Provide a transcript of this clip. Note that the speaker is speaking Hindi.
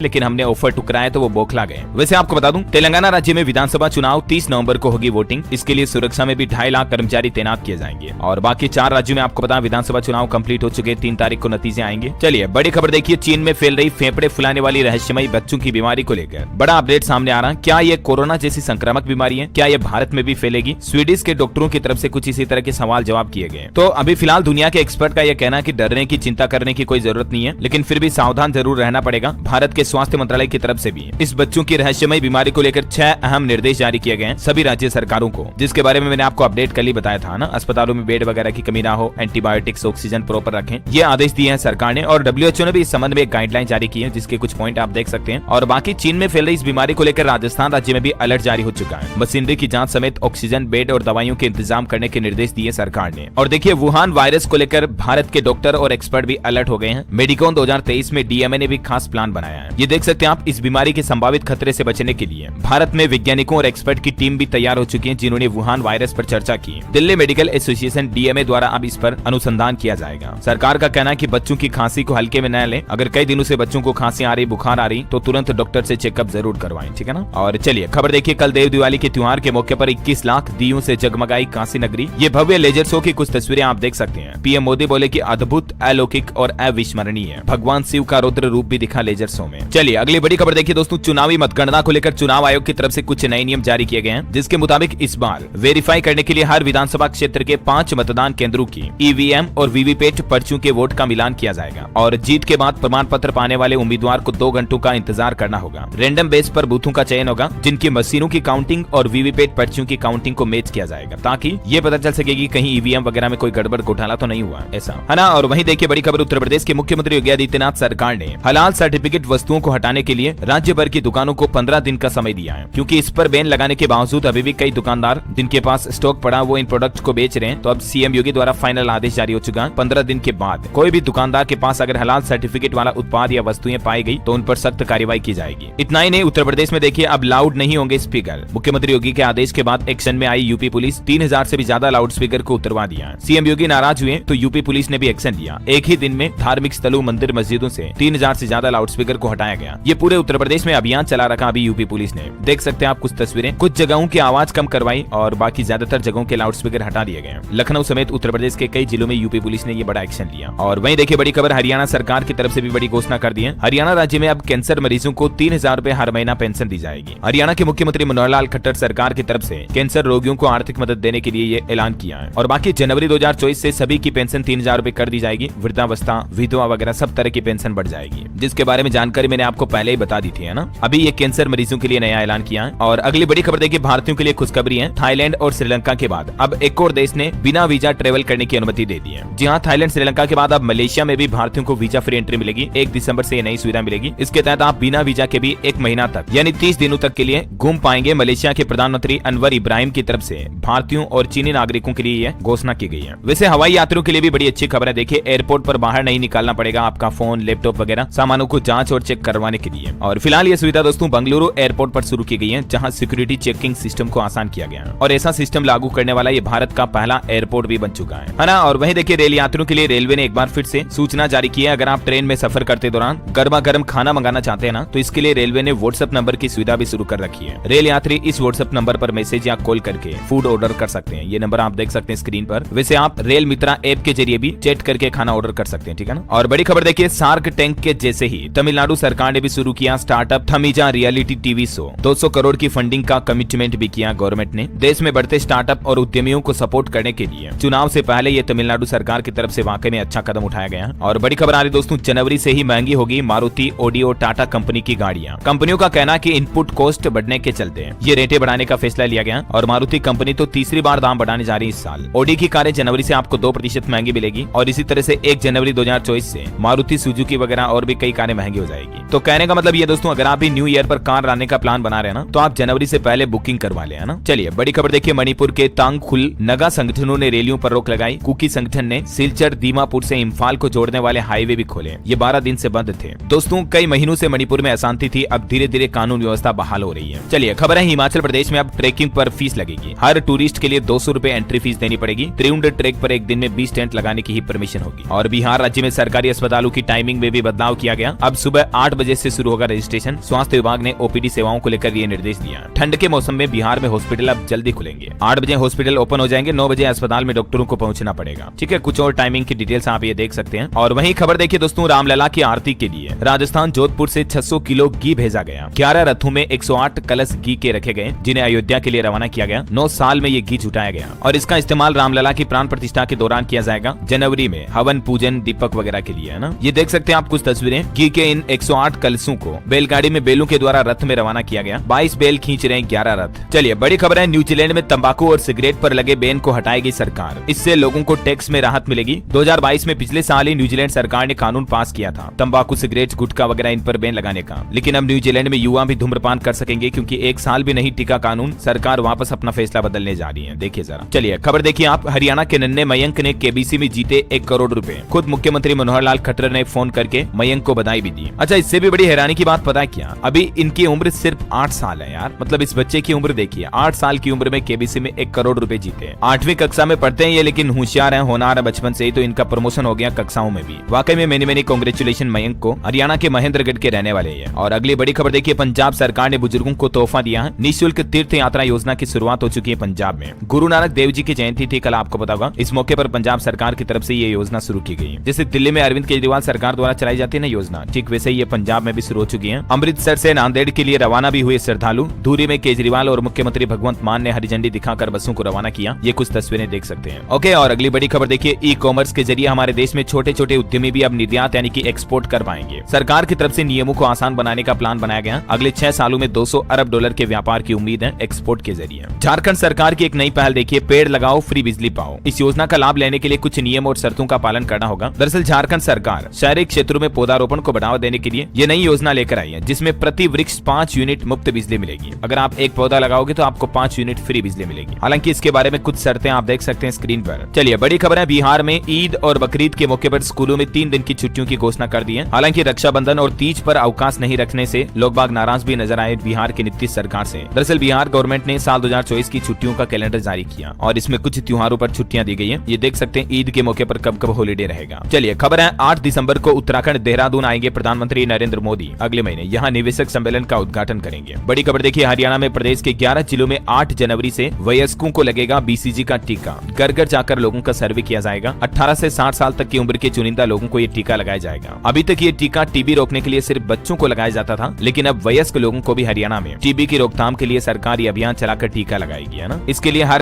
लेकिन हमने ऑफर ठुकराया तो वो बौखला गए। वैसे आपको बता दूं, तेलंगाना राज्य में विधानसभा चुनाव 30 नवंबर को होगी वोटिंग। इसके लिए सुरक्षा में भी 2.5 लाख कर्मचारी तैनात किए जाएंगे और बाकी 4 राज्यों में आपको पता विधानसभा चुनाव कंप्लीट हो चुके, 3 तारीख को नतीजे आएंगे। चलिए बड़ी खबर देखिए, चीन में फैल रही फेफड़े फुलाने वाली रहस्यमयी बच्चों की बीमारी को लेकर बड़ा अपडेट सामने आ रहा है। क्या ये कोरोना जैसी संक्रामक बीमारी है? क्या ये भारत में भी फैलेगी? स्वीडिश के डॉक्टरों की तरफ से कुछ इसी तरह के सवाल जवाब किए गए। तो अभी फिलहाल दुनिया के एक्सपर्ट का यह कहना है कि डरने की, चिंता करने की कोई जरूरत नहीं है, लेकिन फिर भी सावधान जरूर रहना पड़ेगा। भारत के स्वास्थ्य मंत्रालय की तरफ से भी इस बच्चों की रहस्यमयी बीमारी को लेकर 6 अहम निर्देश जारी किए गए हैं सभी राज्य सरकारों को, जिसके बारे में मैंने आपको अपडेट कल ही बताया था ना। अस्पतालों में बेड वगैरह की कमी ना हो, एंटीबायोटिक्स, ऑक्सीजन प्रॉपर रखें, ये आदेश दिए हैं सरकार ने। और WHO ने भी इस संबंध में एक गाइडलाइन जारी की है, जिसके कुछ पॉइंट आप देख सकते हैं। और बाकी चीन में फैल रही इस बीमारी को लेकर राजस्थान राज्य में भी अलर्ट जारी हो चुका है। मशीनरी की जांच समेत ऑक्सीजन, बेड और दवाइयों के इंतजाम करने के निर्देश दिए सरकार ने। और देखिए, वुहान वायरस को लेकर भारत के डॉक्टर और एक्सपर्ट भी अलर्ट हो गए हैं। मेडिकॉन 2023 में DMA ने भी खास प्लान बनाया है। ये देख सकते हैं आप, इस बीमारी के संभावित खतरे से बचने के लिए भारत में वैज्ञानिकों और एक्सपर्ट की टीम भी तैयार हो चुकी है, जिन्होंने वुहान वायरस पर चर्चा की। दिल्ली मेडिकल एसोसिएशन DMA द्वारा अब इस पर अनुसंधान किया जाएगा। सरकार का कहना है कि बच्चों की खांसी को हल्के में न लें। अगर कई दिनों से बच्चों को खांसी आ रही, बुखार आ रही, तो तुरंत डॉक्टर से चेकअप जरूर करवाएं, ठीक है ना। और चलिए खबर देखिए, कल देव दिवाली के त्योहार के मौके पर 21 लाख दियों से जगमगाई काशी नगरी। ये भव्य लेजर शो की कुछ तस्वीरें आप देख सकते हैं। PM मोदी बोले कि अद्भुत, अलौकिक और अविस्मरणीय भगवान शिव का रुद्र रूप भी दिखा लेजर शो में। चलिए अगली बड़ी खबर देखिए दोस्तों, चुनावी मतगणना को लेकर चुनाव आयोग की तरफ से कुछ नए नियम जारी किए गए हैं, जिसके मुताबिक इस बार वेरीफाई करने के लिए हर विधानसभा क्षेत्र के 5 मतदान केंद्रों की EVM और VVPAT पर्चियों के वोट का मिलान किया जाएगा। और जीत के बाद प्रमाण पत्र पाने वाले उम्मीदवार को 2 घंटों का इंतजार करना होगा। रैंडम बेस पर बूथों का चयन होगा, जिनकी मशीनों की काउंटिंग और VVPAT पर्चियों की काउंटिंग को मैच किया जाएगा, ताकि ये पता चल सके कि कहीं EVM वगैरह में कोई गड़बड़ घोटाला तो नहीं हुआ, ऐसा है ना। और वहीं देखिए बड़ी खबर, उत्तर प्रदेश के मुख्यमंत्री योगी आदित्यनाथ सरकार ने हलाल सर्टिफिकेट वस्तुओं को हटाने के लिए राज्य भर की दुकानों को 15 दिन का समय दिया है, क्योंकि इस पर बैन लगाने के बावजूद अभी भी कई दुकानदार जिनके पास स्टॉक पड़ा वो इन प्रोडक्ट्स को बेच रहे हैं। तो अब CM योगी द्वारा फाइनल आदेश जारी हो चुका है। 15 दिन के बाद कोई भी दुकानदार के पास अगर हलाल सर्टिफिकेट वाला उत्पाद या वस्तुएं पाई गई तो उन पर सख्त कार्रवाई की जाएगी। इतना ही नहीं, उत्तर प्रदेश में देखिए अब लाउड नहीं होंगे स्पीकर। मुख्यमंत्री योगी के आदेश के बाद एक्शन में आई यूपी पुलिस। 3000 से भी ज्यादा लाउड स्पीकर को उतरवा दिया। CM योगी नाराज हुए तो यूपी पुलिस ने भी एक्शन लिया। एक ही दिन में धार्मिक स्थलों, मंदिर, मस्जिदों से 3000 से ज्यादा लाउड स्पीकर को हटाया गया। ये पूरे उत्तर प्रदेश में अभियान चला रखा अभी यूपी पुलिस ने। देख सकते हैं आप कुछ तस्वीरें, कुछ जगहों की आवाज कम करवाई और बाकी ज्यादातर जगहों के लाउड स्पीकर हटा दिए गए। लखनऊ समेत उत्तर प्रदेश के कई जिलों में यूपी पुलिस ने ये बड़ा एक्शन लिया। और वहीं देखिए बड़ी खबर, हरियाणा सरकार की तरफ से भी बड़ी घोषणा कर दी है। हरियाणा राज्य में अब कैंसर मरीजों को 3000 रुपए हर महीना पेंशन दी जाएगी। हरियाणा के मुख्यमंत्री मनोहर लाल खट्टर सरकार की तरफ से कैंसर रोगियों को आर्थिक मदद देने के लिए ये ऐलान किया है। और बाकी जनवरी 2024 से सभी की पेंशन 3000 रुपए कर दी जाएगी। वृद्धावस्था, विधवा वगैरह सब तरह की पेंशन बढ़ जाएगी, जिसके बारे में जानकारी मैंने आपको पहले ही बता दी थी, है ना। अभी ये कैंसर मरीजों के लिए नया ऐलान किया है। और अगली बड़ी खबर देखिए, भारतीयों के लिए खुशखबरी है। थाईलैंड और श्रीलंका के बाद अब एक और देश ने बिना वीजा ट्रेवल करने की अनुमति दे दी है। जी हाँ, थाईलैंड, श्रीलंका के बाद अब मलेशिया में भी भारतीयों को वीजा फ्री एंट्री मिलेगी। 1 दिसंबर से ये नई सुविधा मिलेगी। इसके तहत आप बिना वीजा के भी 1 महीना तक यानी 30 दिनों तक के लिए घूम पाएंगे। मलेशिया के प्रधानमंत्री अनवर इब्राहिम की तरफ से भारतीयों और चीनी नागरिकों के लिए यह घोषणा की गई है। वैसे हवाई यात्रियों के लिए भी बड़ी अच्छी खबर है। देखिए, एयरपोर्ट पर बाहर नहीं निकालना पड़ेगा आपका फोन, लैपटॉप वगैरह सामानों को जांच और चेक करवाने के लिए। और फिलहाल ये सुविधा दोस्तों बेंगलुरु एयरपोर्ट पर शुरू की गई है, जहां सिक्योरिटी चेकिंग सिस्टम को आसान किया गया है। और ऐसा सिस्टम लागू करने वाला ये भारत का पहला एयरपोर्ट भी बन चुका है ना। और वहीं देखिए, रेल यात्रियों के लिए रेलवे ने एक बार फिर से सूचना जारी की है। अगर आप ट्रेन में सफर करते दौरान गर्मा गर्म खाना मंगाना चाहते हैं ना, तो इसके लिए रेलवे ने व्हाट्सएप नंबर की सुविधा भी शुरू कर रखी है। रेल यात्री इस व्हाट्सएप नंबर पर मैसेज या कॉल करके फूड ऑर्डर कर सकते हैं। ये नंबर आप देख सकते हैं स्क्रीन पर। वैसे आप रेल मित्रा ऐप के जरिए भी चैट करके खाना ऑर्डर कर सकते हैं, ठीक है ना। और बड़ी खबर देखिए, शार्क टैंक के जैसे ही तमिलनाडु सरकार ने भी शुरू किया स्टार्टअप थमीजा रियलिटी टीवी शो। 200 करोड़ की फंडिंग का कमिटमेंट भी किया गवर्नमेंट ने। देश में बढ़ते स्टार्टअप और उद्यमियों को सपोर्ट करने के लिए चुनाव से पहले ये तमिलनाडु सरकार की तरफ से वाकई में अच्छा कदम उठाया गया। और बड़ी खबर आ रही दोस्तों, जनवरी से ही महंगी होगी मारुति, ऑडी और टाटा कंपनी की गाड़ियां। कंपनियों का कहना है कि इनपुट कॉस्ट बढ़ने के चलते ये रेटें बढ़ाने का फैसला लिया गया। और मारुति कंपनी तो तीसरी बार दाम बढ़ाने जा रही है इस साल। ऑडी की कारें जनवरी से आपको 2% महंगी मिलेगी। और इसी तरह से 1 जनवरी 2024 से मारुति सुजुकी वगैरह और भी कई कारें महंगी हो जाएगी। तो कहने का मतलब ये दोस्तों, अगर आप भी न्यू ईयर पर कार लाने का प्लान बना रहे हैं ना, तो आप जनवरी से पहले बुकिंग करवा ले, है ना। चलिए बड़ी खबर देखिए, मणिपुर के तांगखुल नगा संगठनों ने रैलियों पर रोक लगाई। कुकी संगठन ने सिलचर दीमापुर से इम्फाल को जोड़ने वाले हाईवे भी खोले। ये 12 दिन से बंद थे दोस्तों। कई महीनों से मणिपुर में अशांति थी, अब धीरे धीरे कानून व्यवस्था बहाल हो रही है। चलिए खबर है, हिमाचल प्रदेश में अब ट्रेकिंग पर फीस लगेगी। हर टूरिस्ट के लिए 200 रुपए एंट्री फीस देनी पड़ेगी। त्रिउंड ट्रेक पर एक दिन में 20 टेंट लगाने की ही परमिशन होगी। और बिहार राज्य में सरकारी अस्पतालों की टाइमिंग में भी बदलाव किया गया। अब सुबह 8 8 बजे से शुरू होगा रजिस्ट्रेशन। स्वास्थ्य विभाग ने ओपीडी सेवाओं को लेकर ये निर्देश दिया। ठंड के मौसम में बिहार में हॉस्पिटल अब जल्दी खुलेंगे। 8 बजे हॉस्पिटल ओपन हो जाएंगे, 9 बजे अस्पताल में डॉक्टरों को पहुंचना पड़ेगा। ठीक है, कुछ और टाइमिंग की डिटेल्स आप ये देख सकते हैं। और वहीं खबर देखिए दोस्तों, रामलला की आरती के लिए राजस्थान जोधपुर से 600 किलो घी भेजा गया। 11 रथों में 108 कलश घी के रखे गए, जिन्हें अयोध्या के लिए रवाना किया गया। 9 साल में ये घी जुटाया गया और इसका इस्तेमाल रामलला की प्राण प्रतिष्ठा के दौरान किया जाएगा। जनवरी में हवन पूजन दीपक वगैरह के लिए, है ना। ये देख सकते हैं आप कुछ तस्वीरें। घी के इन 108 कलशों को बैलगाड़ी में बैलों के द्वारा रथ में रवाना किया गया। 22 बैल खींच रहे हैं 11 रथ। चलिए बड़ी खबर है, न्यूजीलैंड में तंबाकू और सिगरेट पर लगे बैन को हटाएगी सरकार। इससे लोगों को टैक्स में राहत मिलेगी। 2022 में पिछले साल ही न्यूजीलैंड सरकार ने कानून पास किया था तंबाकू, सिगरेट, गुटखा वगैरह इन पर बैन लगाने का। लेकिन अब न्यूजीलैंड में युवा भी धूम्रपान कर सकेंगे, क्योंकि 1 साल भी नहीं टिका कानून। सरकार वापस अपना फैसला बदलने जा रही है। देखिए जरा। चलिए खबर देखिए आप, हरियाणा के नन्हे मयंक ने केबीसी में जीते 1 करोड़ रुपए। खुद मुख्यमंत्री मनोहर लाल खट्टर ने फोन करके मयंक को बधाई भी दी। अच्छा, इससे भी बड़ी हैरानी की बात पता है क्या, अभी इनकी उम्र सिर्फ 8 साल है यार। मतलब इस बच्चे की उम्र देखिए, 8 साल की उम्र में केबीसी में 1 करोड़ रुपए जीते। 8वीं कक्षा में पढ़ते हैं ये, लेकिन होशियार है, होनहार है बचपन से ही, तो इनका प्रमोशन हो गया कक्षाओं में भी। वाकई में मेनी कांग्रेचुलेशन मयंक को। हरियाणा के महेंद्रगढ़ के रहने वाले हैं। और अगली बड़ी खबर देखिए, पंजाब सरकार ने बुजुर्गों को तोहफा दिया है। निःशुल्क तीर्थ यात्रा योजना की शुरुआत हो चुकी है पंजाब में। गुरु नानक देव जी की जयंती थी कल, आपको पता होगा। इस मौके पर पंजाब सरकार की तरफ से ये योजना शुरू की गई। जैसे दिल्ली में अरविंद केजरीवाल सरकार द्वारा चलाई जाती है ना योजना, ठीक वैसे ही ये पंजाब में भी शुरू हो चुकी है। अमृतसर से नांदेड़ के लिए रवाना भी हुए श्रद्धालु। दूरी में केजरीवाल और मुख्यमंत्री भगवंत मान ने हरी झंडी दिखाकर बसों को रवाना किया। ये कुछ तस्वीरें देख सकते हैं। ओके, और अगली बड़ी खबर देखिए, ई कॉमर्स के जरिए हमारे देश में छोटे छोटे उद्यमी भी अब निर्यात यानी कि एक्सपोर्ट कर पाएंगे। सरकार की तरफ से नियमों को आसान बनाने का प्लान बनाया गया। अगले 6 सालों में 200 अरब डॉलर के व्यापार की उम्मीद है एक्सपोर्ट के जरिए। झारखंड सरकार की एक नई पहल देखिए, पेड़ लगाओ फ्री बिजली पाओ। इस योजना का लाभ लेने के लिए कुछ नियम और शर्तों का पालन करना होगा। दरअसल झारखंड सरकार शहरी क्षेत्रों में पौधारोपण को बढ़ावा देने के लिए ये नई योजना लेकर आई है, जिसमें प्रति वृक्ष 5 यूनिट मुफ्त बिजली मिलेगी। अगर आप एक पौधा लगाओगे तो आपको 5 यूनिट फ्री बिजली मिलेगी। हालांकि इसके बारे में कुछ शर्तें आप देख सकते हैं स्क्रीन पर। चलिए बड़ी खबर है, बिहार में ईद और बकरीद के मौके पर स्कूलों में 3 दिन की छुट्टियों की घोषणा कर दी है। हालांकि रक्षाबंधन और तीज पर अवकाश नहीं रखने से लोग बाग नाराज भी नजर आए बिहार की नीतीश सरकार से। दरअसल बिहार गवर्नमेंट ने साल 2024 की छुट्टियों का कैलेंडर जारी किया और इसमें कुछ त्योहारों पर छुट्टियां दी गई है। ये देख सकते हैं ईद के मौके पर कब कब हॉलीडे रहेगा। चलिए खबर है, 8 दिसंबर को उत्तराखंड देहरादून आएंगे प्रधानमंत्री नरेंद्र मोदी। अगले महीने यहाँ निवेशक सम्मेलन का उद्घाटन करेंगे। बड़ी खबर देखिए, हरियाणा में प्रदेश के 11 जिलों में 8 जनवरी से वयस्कों को लगेगा BCG का टीका। घर घर जाकर लोगों का सर्वे किया जाएगा। 18 से 60 साल तक की उम्र के चुनिंदा लोगों को ये टीका लगाया जाएगा। अभी तक ये टीका टीबी रोकने के लिए सिर्फ बच्चों को लगाया जाता था, लेकिन अब वयस्क लोगों को भी हरियाणा में टीबी की रोकथाम के लिए सरकार ये अभियान चलाकर टीका लगाएगी, है ना। इसके लिए हर